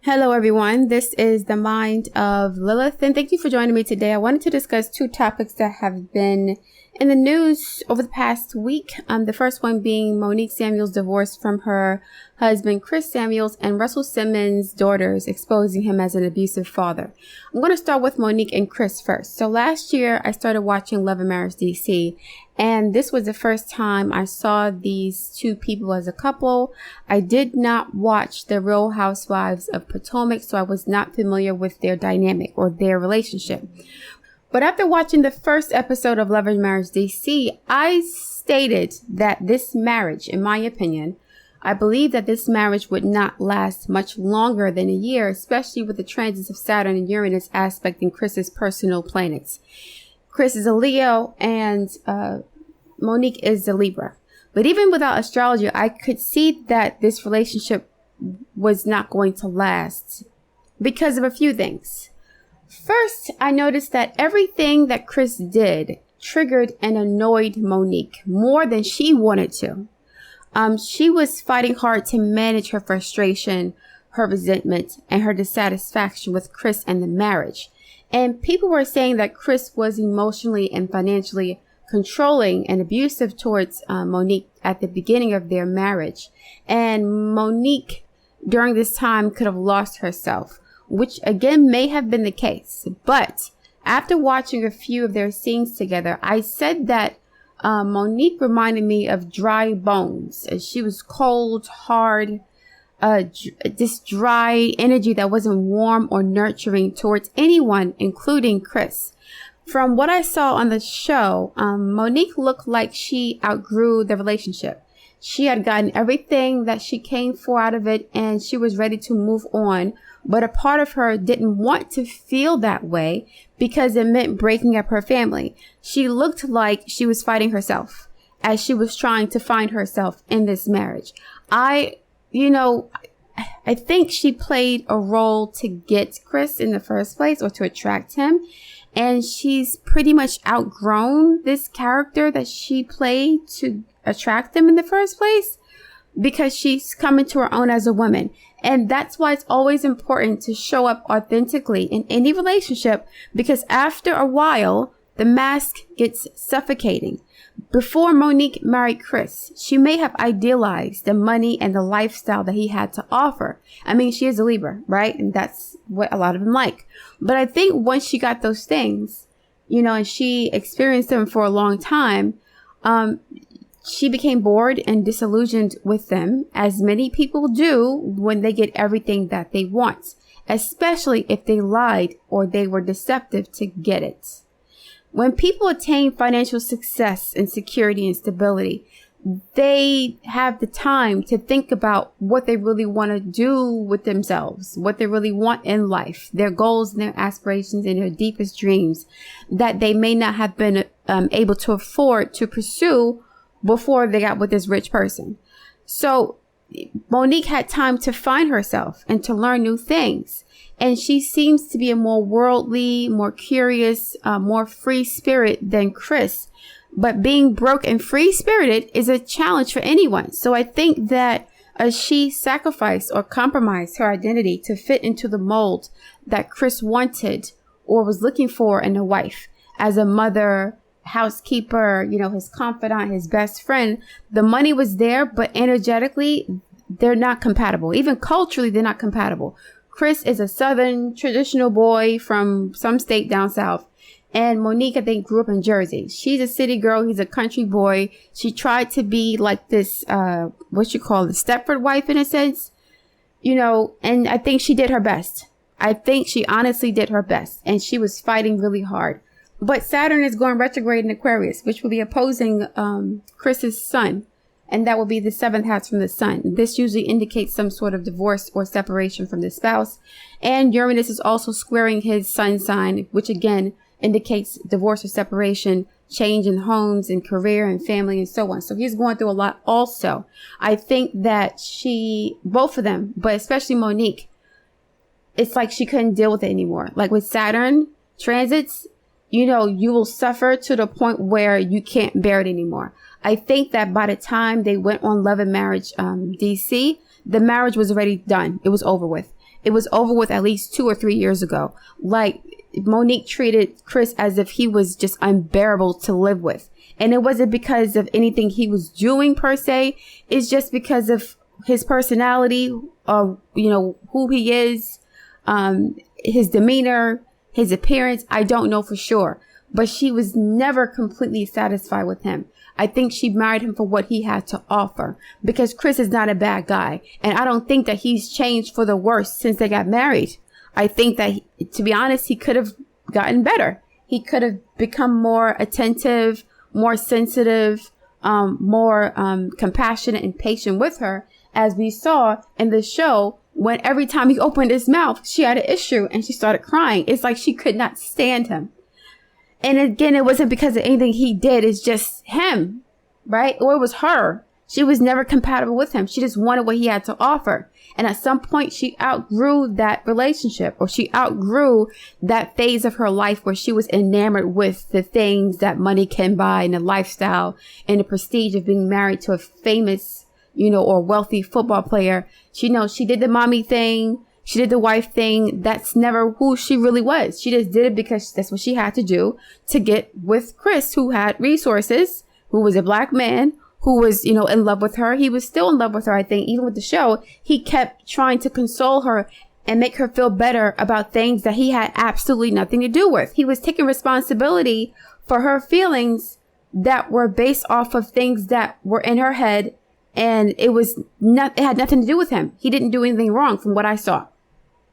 Hello, everyone. This is the Mind of Lilith, and thank you for joining me today. I wanted to discuss two topics that have been in the news over the past week. The first one being Monique Samuels' divorce from her husband, Chris Samuels, and Russell Simmons' daughters exposing him as an abusive father. I'm going to start with Monique and Chris first. So last year, I started watching Love and Marriage DC, and this was the first time I saw these two people as a couple. I did not watch The Real Housewives of Potomac, so I was not familiar with their dynamic or their relationship. But after watching the first episode of Love and Marriage DC, I stated that this marriage, in my opinion, I believe that this marriage would not last much longer than a year, especially with the transits of Saturn and Uranus aspecting Chris's personal planets. Chris is a Leo and Monique is a Libra. But even without astrology, I could see that this relationship was not going to last because of a few things. First, I noticed that everything that Chris did triggered and annoyed Monique more than she wanted to. She was fighting hard to manage her frustration, her resentment, and her dissatisfaction with Chris and the marriage. And people were saying that Chris was emotionally and financially controlling and abusive towards Monique at the beginning of their marriage. And Monique, during this time, could have lost herself, which again may have been the case. But after watching a few of their scenes together, I said that Monique reminded me of dry bones. She was cold, hard, this dry energy that wasn't warm or nurturing towards anyone, including Chris. From what I saw on the show, Monique looked like she outgrew the relationship. She had gotten everything that she came for out of it, and she was ready to move on. But a part of her didn't want to feel that way because it meant breaking up her family. She looked like she was fighting herself as she was trying to find herself in this marriage. I think she played a role to get Chris in the first place or to attract him. And she's pretty much outgrown this character that she played to attract him in the first place because she's coming to her own as a woman. And that's why it's always important to show up authentically in any relationship, because after a while, the mask gets suffocating. Before Monique married Chris, she may have idealized the money and the lifestyle that he had to offer. I mean, she is a Libra, right? And that's what a lot of them like. But I think once she got those things, and she experienced them for a long time, she became bored and disillusioned with them, as many people do when they get everything that they want, especially if they lied or they were deceptive to get it. When people attain financial success and security and stability, they have the time to think about what they really want to do with themselves, what they really want in life, their goals and their aspirations and their deepest dreams that they may not have been able to afford to pursue before they got with this rich person. So Monique had time to find herself and to learn new things. And she seems to be a more worldly, more curious, more free spirit than Chris. But being broke and free spirited is a challenge for anyone. So I think that she sacrificed or compromised her identity to fit into the mold that Chris wanted or was looking for in a wife. As a mother, housekeeper, his confidant, his best friend. The money was there, but energetically, they're not compatible. Even culturally, they're not compatible. Chris is a Southern traditional boy from some state down south. And Monique, I think, grew up in Jersey. She's a city girl. He's a country boy. She tried to be like this, the Stepford wife in a sense, and I think she did her best. I think she honestly did her best. And she was fighting really hard. But Saturn is going retrograde in Aquarius, which will be opposing Chris's sun. And that will be the seventh house from the sun. This usually indicates some sort of divorce or separation from the spouse. And Uranus is also squaring his sun sign, which again indicates divorce or separation, change in homes and career and family and so on. So he's going through a lot also. I think that both of them, but especially Monique, it's like she couldn't deal with it anymore. Like with Saturn transits, you will suffer to the point where you can't bear it anymore. I think that by the time they went on Love and Marriage DC, the marriage was already done. It was over with. It was over with at least 2 or 3 years ago. Like, Monique treated Chris as if he was just unbearable to live with. And it wasn't because of anything he was doing per se. It's just because of his personality, who he is, his demeanor, his appearance. I don't know for sure, but she was never completely satisfied with him. I think she married him for what he had to offer, because Chris is not a bad guy. And I don't think that he's changed for the worse since they got married. I think that, to be honest, he could have gotten better. He could have become more attentive, more sensitive, more compassionate and patient with her, as we saw in the show, when every time he opened his mouth, she had an issue and she started crying. It's like she could not stand him. And again, it wasn't because of anything he did. It's just him, right? Or it was her. She was never compatible with him. She just wanted what he had to offer. And at some point, she outgrew that relationship, or she outgrew that phase of her life where she was enamored with the things that money can buy, and the lifestyle and the prestige of being married to a famous, or wealthy football player. She did the mommy thing. She did the wife thing. That's never who she really was. She just did it because that's what she had to do to get with Chris, who had resources, who was a black man, who was, in love with her. He was still in love with her, I think, even with the show. He kept trying to console her and make her feel better about things that he had absolutely nothing to do with. He was taking responsibility for her feelings that were based off of things that were in her head. And it had nothing to do with him. He didn't do anything wrong from what I saw.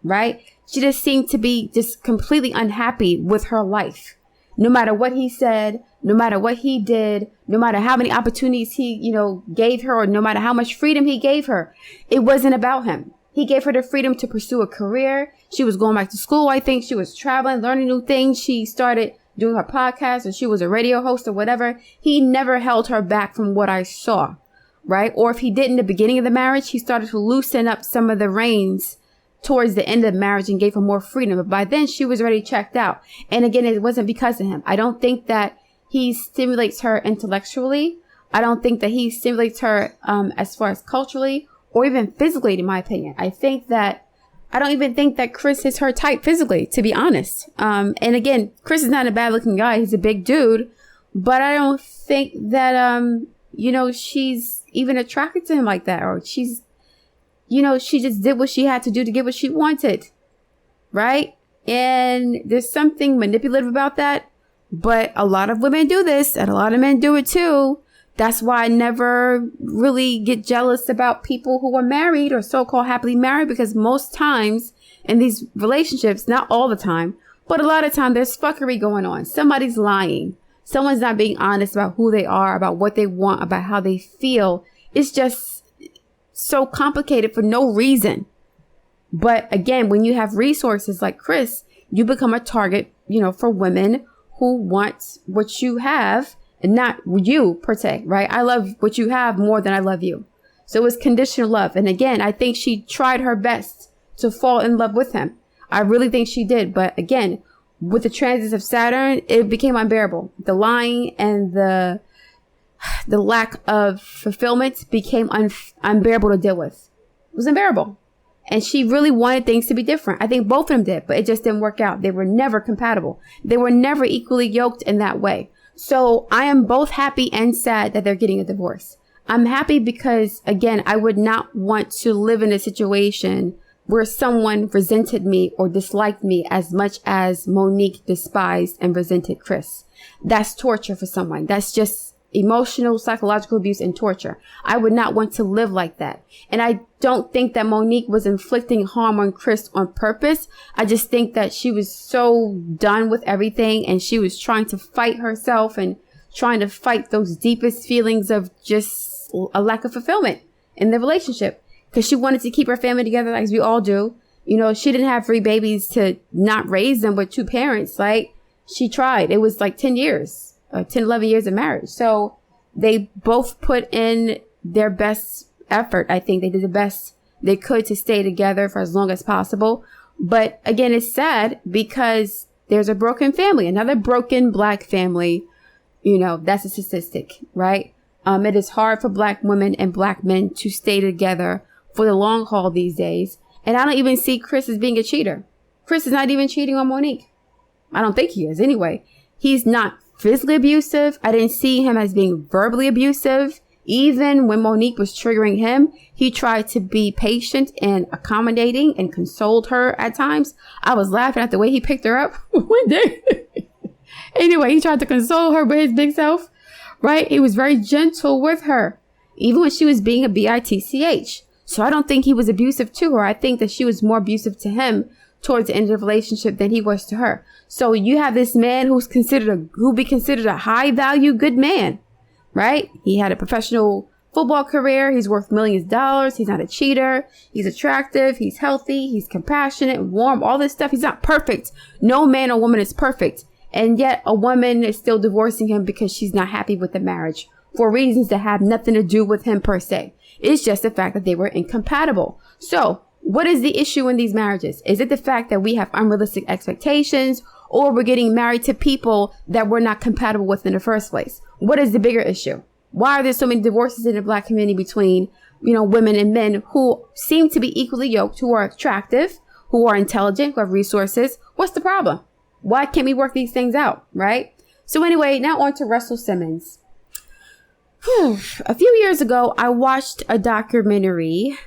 Right? She just seemed to be just completely unhappy with her life. No matter what he said, no matter what he did, no matter how many opportunities he, gave her, or no matter how much freedom he gave her, it wasn't about him. He gave her the freedom to pursue a career. She was going back to school, I think. She was traveling, learning new things. She started doing her podcast, or she was a radio host or whatever. He never held her back from what I saw. Right? Or if he did in the beginning of the marriage, he started to loosen up some of the reins towards the end of the marriage and gave her more freedom. But by then she was already checked out. And again, it wasn't because of him. I don't think that he stimulates her intellectually. I don't think that he stimulates her as far as culturally or even physically, in my opinion. I don't even think that Chris is her type physically, to be honest. And again, Chris is not a bad looking guy. He's a big dude. But I don't think that, she's even attracted to him like that, or she just did what she had to do to get what she wanted. Right? And there's something manipulative about that. But a lot of women do this, and a lot of men do it too. That's why I never really get jealous about people who are married or so-called happily married, because most times in these relationships, not all the time, but a lot of time, there's fuckery going on. Somebody's lying. Someone's not being honest about who they are, about what they want, about how they feel. It's just so complicated for no reason. But again, when you have resources like Chris, you become a target, for women who want what you have, and not you per se, right? I love what you have more than I love you. So it was conditional love. And again, I think she tried her best to fall in love with him. I really think she did. But again, with the transits of Saturn, it became unbearable. The lying and the lack of fulfillment became unbearable to deal with. It was unbearable. And she really wanted things to be different. I think both of them did, but it just didn't work out. They were never compatible. They were never equally yoked in that way. So I am both happy and sad that they're getting a divorce. I'm happy because, again, I would not want to live in a situation where someone resented me or disliked me as much as Monique despised and resented Chris. That's torture for someone. That's just emotional, psychological abuse and torture. I would not want to live like that. And I don't think that Monique was inflicting harm on Chris on purpose. I just think that she was so done with everything, and she was trying to fight herself and trying to fight those deepest feelings of just a lack of fulfillment in the relationship, because she wanted to keep her family together, as we all do. She didn't have 3 babies to not raise them with 2 parents. Like, she tried. It was like 10 years. 10, 11 years of marriage. So they both put in their best effort. I think they did the best they could to stay together for as long as possible. But again, it's sad because there's a broken family, another broken Black family. That's a statistic, right? It is hard for Black women and Black men to stay together for the long haul these days. And I don't even see Chris as being a cheater. Chris is not even cheating on Monique. I don't think he is anyway. He's not physically abusive. I didn't see him as being verbally abusive. Even when Monique was triggering him, he tried to be patient and accommodating and consoled her at times. I was laughing at the way he picked her up one day. Anyway, he tried to console her with his big self, right? He was very gentle with her, even when she was being a bitch. So I don't think he was abusive to her. I think that she was more abusive to him towards the end of the relationship than he was to her. So you have this man who'll be considered a high value, good man, right? He had a professional football career. He's worth millions of dollars. He's not a cheater. He's attractive. He's healthy. He's compassionate, warm, all this stuff. He's not perfect. No man or woman is perfect. And yet a woman is still divorcing him because she's not happy with the marriage for reasons that have nothing to do with him per se. It's just the fact that they were incompatible. So what is the issue in these marriages? Is it the fact that we have unrealistic expectations, or we're getting married to people that we're not compatible with in the first place? What is the bigger issue? Why are there so many divorces in the Black community between, women and men who seem to be equally yoked, who are attractive, who are intelligent, who have resources? What's the problem? Why can't we work these things out, right? So anyway, now on to Russell Simmons. A few years ago, I watched a documentary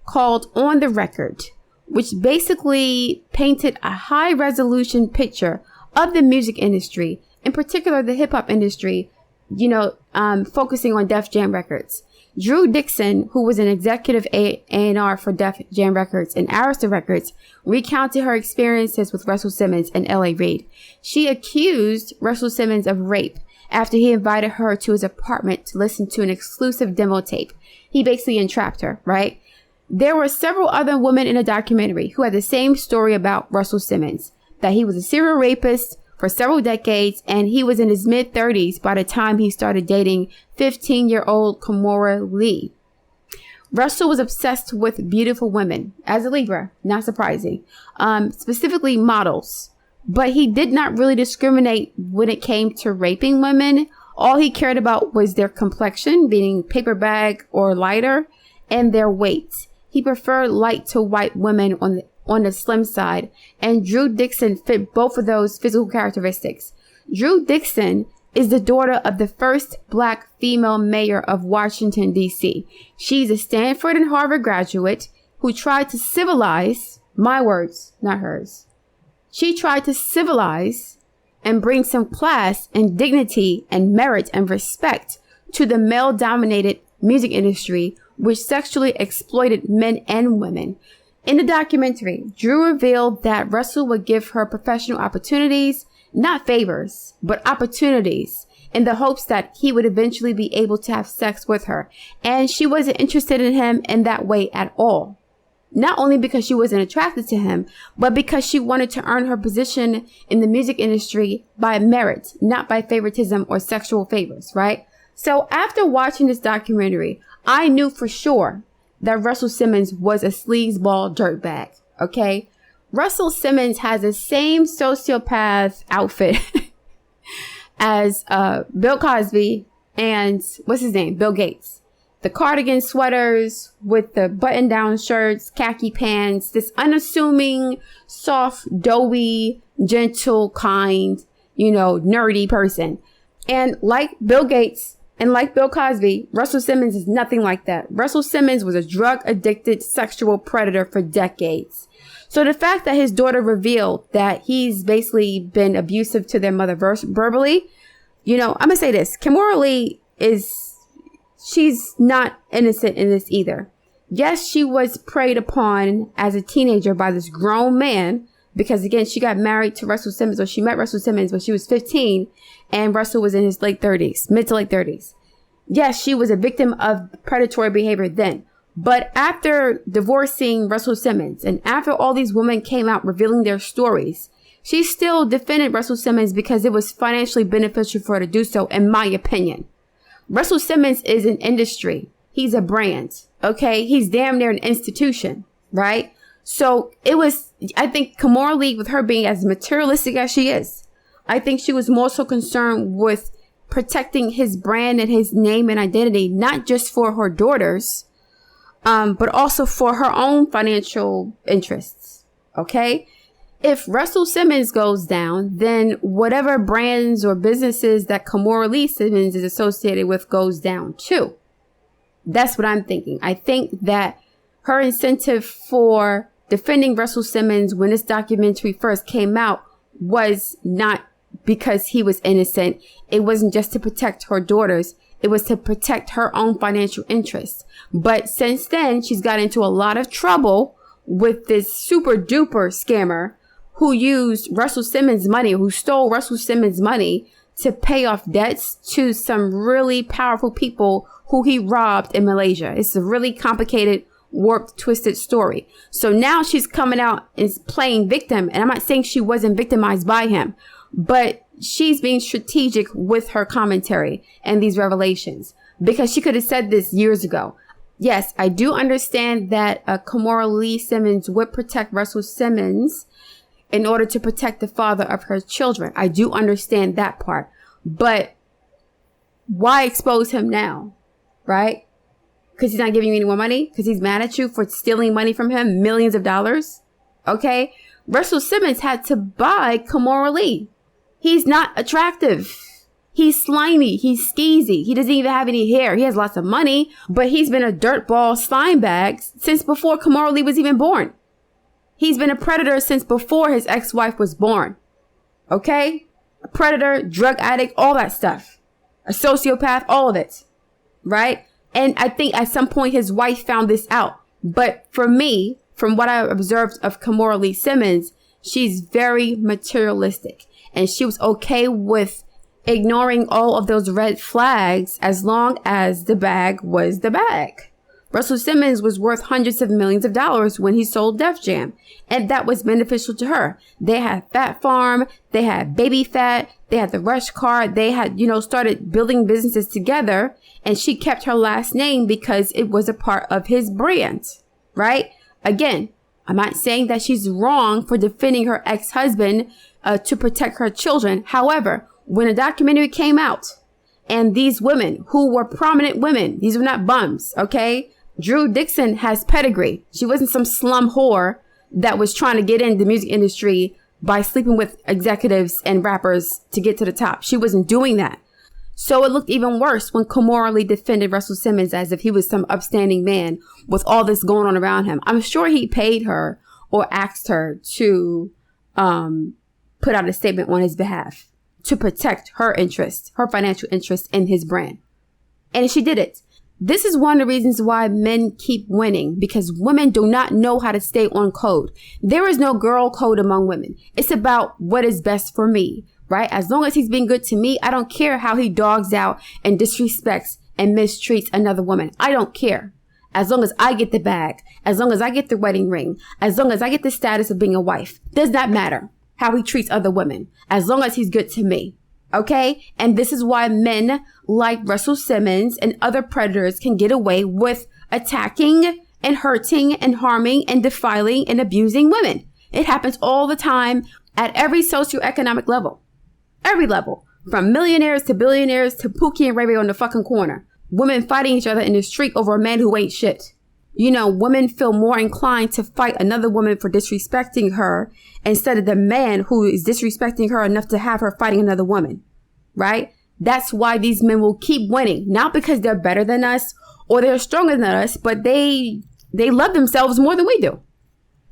called On the Record, which basically painted a high resolution picture of the music industry, in particular the hip hop industry, focusing on Def Jam Records. Drew Dixon, who was an executive A&R for Def Jam Records and Arista Records, recounted her experiences with Russell Simmons and L.A. Reid. She accused Russell Simmons of rape after he invited her to his apartment to listen to an exclusive demo tape. He basically entrapped her, right? There were several other women in the documentary who had the same story about Russell Simmons, that he was a serial rapist for several decades, and he was in his mid-30s by the time he started dating 15-year-old Kimora Lee. Russell was obsessed with beautiful women, as a Libra, not surprising, specifically models. But he did not really discriminate when it came to raping women. All he cared about was their complexion, being paper bag or lighter, and their weight. He preferred light to white women on the slim side, and Drew Dixon fit both of those physical characteristics. Drew Dixon is the daughter of the first Black female mayor of Washington, D.C. She's a Stanford and Harvard graduate who tried to civilize, my words, not hers. She tried to civilize and bring some class and dignity and merit and respect to the male-dominated music industry, which sexually exploited men and women. In the documentary, Drew revealed that Russell would give her professional opportunities, not favors, but opportunities, in the hopes that he would eventually be able to have sex with her. And she wasn't interested in him in that way at all. Not only because she wasn't attracted to him, but because she wanted to earn her position in the music industry by merit, not by favoritism or sexual favors, right? So after watching this documentary, I knew for sure that Russell Simmons was a sleazeball dirtbag, okay? Russell Simmons has the same sociopath outfit as Bill Cosby and, Bill Gates. The cardigan sweaters with the button-down shirts, khaki pants, this unassuming, soft, doughy, gentle, kind, nerdy person. And like Bill Gates and like Bill Cosby, Russell Simmons is nothing like that. Russell Simmons was a drug-addicted sexual predator for decades. So the fact that his daughter revealed that he's basically been abusive to their mother verbally, I'm going to say this. Kimora Lee she's not innocent in this either. Yes, she was preyed upon as a teenager by this grown man because, again, she got married to Russell Simmons, or she met Russell Simmons when she was 15, and Russell was in his mid to late 30s. Yes, she was a victim of predatory behavior then. But after divorcing Russell Simmons, and after all these women came out revealing their stories, she still defended Russell Simmons because it was financially beneficial for her to do so, in my opinion. Russell Simmons is an industry. He's a brand. Okay. He's damn near an institution, right? So I think Kimora Lee, with her being as materialistic as she is, I think she was more so concerned with protecting his brand and his name and identity, not just for her daughters, but also for her own financial interests. Okay. If Russell Simmons goes down, then whatever brands or businesses that Kimora Lee Simmons is associated with goes down too. That's what I'm thinking. I think that her incentive for defending Russell Simmons when this documentary first came out was not because he was innocent. It wasn't just to protect her daughters. It was to protect her own financial interests. But since then, she's got into a lot of trouble with this super duper scammer who used Russell Simmons' money, who stole Russell Simmons' money to pay off debts to some really powerful people who he robbed in Malaysia. It's a really complicated, warped, twisted story. So now she's coming out and playing victim. And I'm not saying she wasn't victimized by him, but she's being strategic with her commentary and these revelations, because she could have said this years ago. Yes, I do understand that Kimora Lee Simmons would protect Russell Simmons in order to protect the father of her children. I do understand that part. But why expose him now? Right? Because he's not giving you any more money? Because he's mad at you for stealing money from him, millions of dollars? Okay? Russell Simmons had to buy Kimora Lee. He's not attractive. He's slimy. He's skeezy. He doesn't even have any hair. He has lots of money, but he's been a dirtball slime bag since before Kimora Lee was even born. He's been a predator since before his ex-wife was born. Okay? A predator, drug addict, all that stuff. A sociopath, all of it. Right? And I think at some point his wife found this out. But for me, from what I observed of Kimora Lee Simmons, she's very materialistic. And she was okay with ignoring all of those red flags as long as the bag was the bag. Russell Simmons was worth hundreds of millions of dollars when he sold Def Jam, and that was beneficial to her. They had Fat Farm, they had Baby Fat, they had the Rush Card, they had, started building businesses together, and she kept her last name because it was a part of his brand, right? Again, I'm not saying that she's wrong for defending her ex-husband to protect her children. However, when a documentary came out and these women who were prominent women, these were not bums, okay? Drew Dixon has pedigree. She wasn't some slum whore that was trying to get in the music industry by sleeping with executives and rappers to get to the top. She wasn't doing that. So it looked even worse when Kimora Lee defended Russell Simmons as if he was some upstanding man with all this going on around him. I'm sure he paid her or asked her to put out a statement on his behalf to protect her interest, her financial interest in his brand. And she did it. This is one of the reasons why men keep winning, because women do not know how to stay on code. There is no girl code among women. It's about what is best for me, right? As long as he's being good to me, I don't care how he dogs out and disrespects and mistreats another woman. I don't care. As long as I get the bag, as long as I get the wedding ring, as long as I get the status of being a wife, does not matter how he treats other women, as long as he's good to me. Okay? And this is why men like Russell Simmons and other predators can get away with attacking and hurting and harming and defiling and abusing women. It happens all the time at every socioeconomic level. Every level. From millionaires to billionaires to Pookie and Ray Ray on the fucking corner. Women fighting each other in the street over a man who ain't shit. Women feel more inclined to fight another woman for disrespecting her instead of the man who is disrespecting her enough to have her fighting another woman, right? That's why these men will keep winning, not because they're better than us or they're stronger than us, but they love themselves more than we do.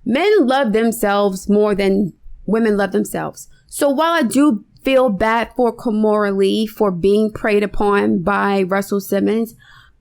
Men love themselves more than women love themselves. So while I do feel bad for Kimora Lee for being preyed upon by Russell Simmons,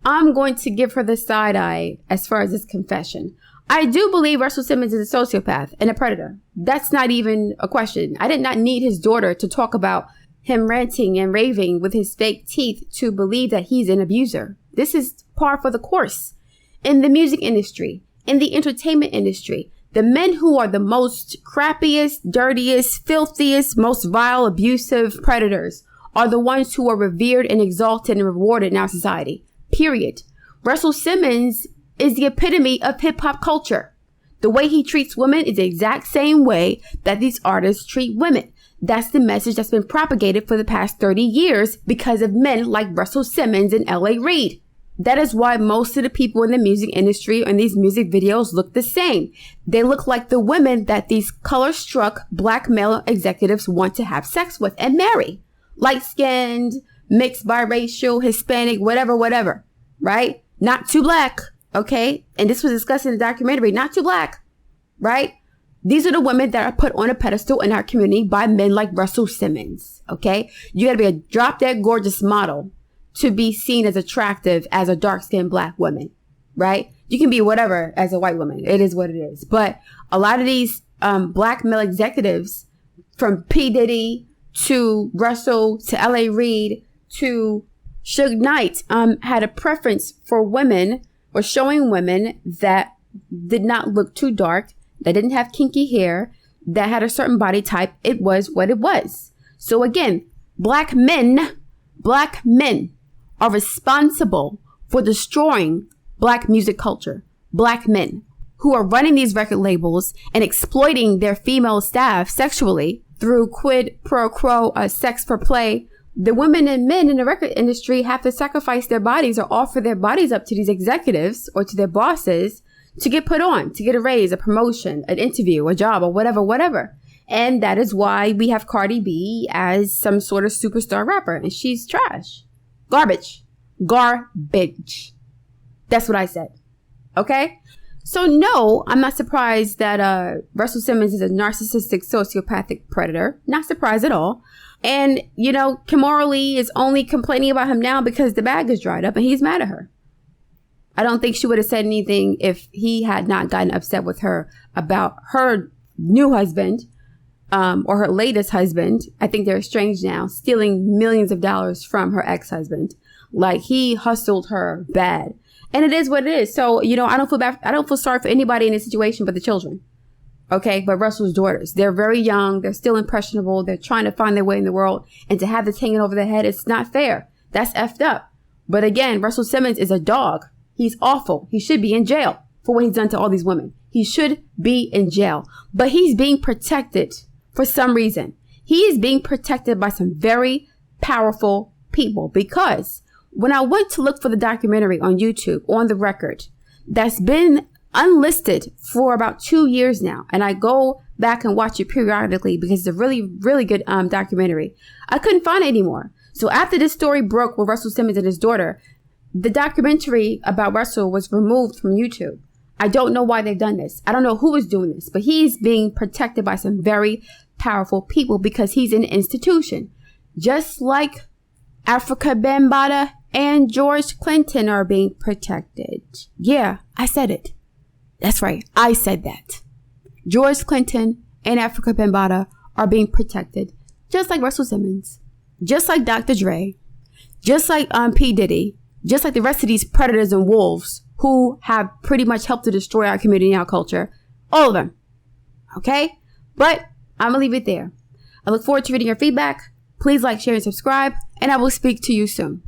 I'm going to give her the side eye as far as this confession. I do believe Russell Simmons is a sociopath and a predator. That's not even a question. I did not need his daughter to talk about him ranting and raving with his fake teeth to believe that he's an abuser. This is par for the course. In the music industry, in the entertainment industry, the men who are the most crappiest, dirtiest, filthiest, most vile, abusive predators are the ones who are revered and exalted and rewarded in our society. Period. Russell Simmons is the epitome of hip hop culture. The way he treats women is the exact same way that these artists treat women. That's the message that's been propagated for the past 30 years because of men like Russell Simmons and L.A. Reid. That is why most of the people in the music industry and these music videos look the same. They look like the women that these color-struck black male executives want to have sex with and marry. Light-skinned, mixed biracial, Hispanic, whatever, right? Not too black, okay? And this was discussed in the documentary, not too black, right? These are the women that are put on a pedestal in our community by men like Russell Simmons, okay? You gotta be a drop-dead gorgeous model to be seen as attractive as a dark-skinned black woman, right? You can be whatever as a white woman. It is what it is. But a lot of these black male executives, from P. Diddy to Russell to L.A. Reid to Suge Knight, had a preference for women or showing women that did not look too dark, that didn't have kinky hair, that had a certain body type. It was what it was. So again, black men are responsible for destroying black music culture. Black men who are running these record labels and exploiting their female staff sexually through quid pro quo, sex for play. The women and men in the record industry have to sacrifice their bodies or offer their bodies up to these executives or to their bosses to get put on, to get a raise, a promotion, an interview, a job, or whatever. And that is why we have Cardi B as some sort of superstar rapper. And she's trash. Garbage. That's what I said. Okay? So no, I'm not surprised that Russell Simmons is a narcissistic, sociopathic predator. Not surprised at all. And, you know, Kimora Lee is only complaining about him now because the bag is dried up and he's mad at her. I don't think she would have said anything if he had not gotten upset with her about her new husband or her latest husband. I think they're estranged now, stealing millions of dollars from her ex-husband. Like, he hustled her bad. And it is what it is. So, you know, I don't feel bad. I don't feel sorry for anybody in this situation but the children. Okay, but Russell's daughters, they're very young. They're still impressionable. They're trying to find their way in the world. And to have this hanging over their head, it's not fair. That's effed up. But again, Russell Simmons is a dog. He's awful. He should be in jail for what he's done to all these women. He should be in jail. But he's being protected for some reason. He is being protected by some very powerful people. Because when I went to look for the documentary on YouTube, on the record, that's been unlisted for about 2 years now. And I go back and watch it periodically because it's a really, really good documentary. I couldn't find it anymore. So after this story broke with Russell Simmons and his daughter, the documentary about Russell was removed from YouTube. I don't know why they've done this. I don't know who is doing this, but he's being protected by some very powerful people because he's an institution. Just like Africa Bambaataa and George Clinton are being protected. Yeah, I said it. That's right. I said that. George Clinton and Africa Bambaataa are being protected. Just like Russell Simmons. Just like Dr. Dre. Just like P. Diddy. Just like the rest of these predators and wolves who have pretty much helped to destroy our community and our culture. All of them. Okay? But I'm going to leave it there. I look forward to reading your feedback. Please like, share, and subscribe. And I will speak to you soon.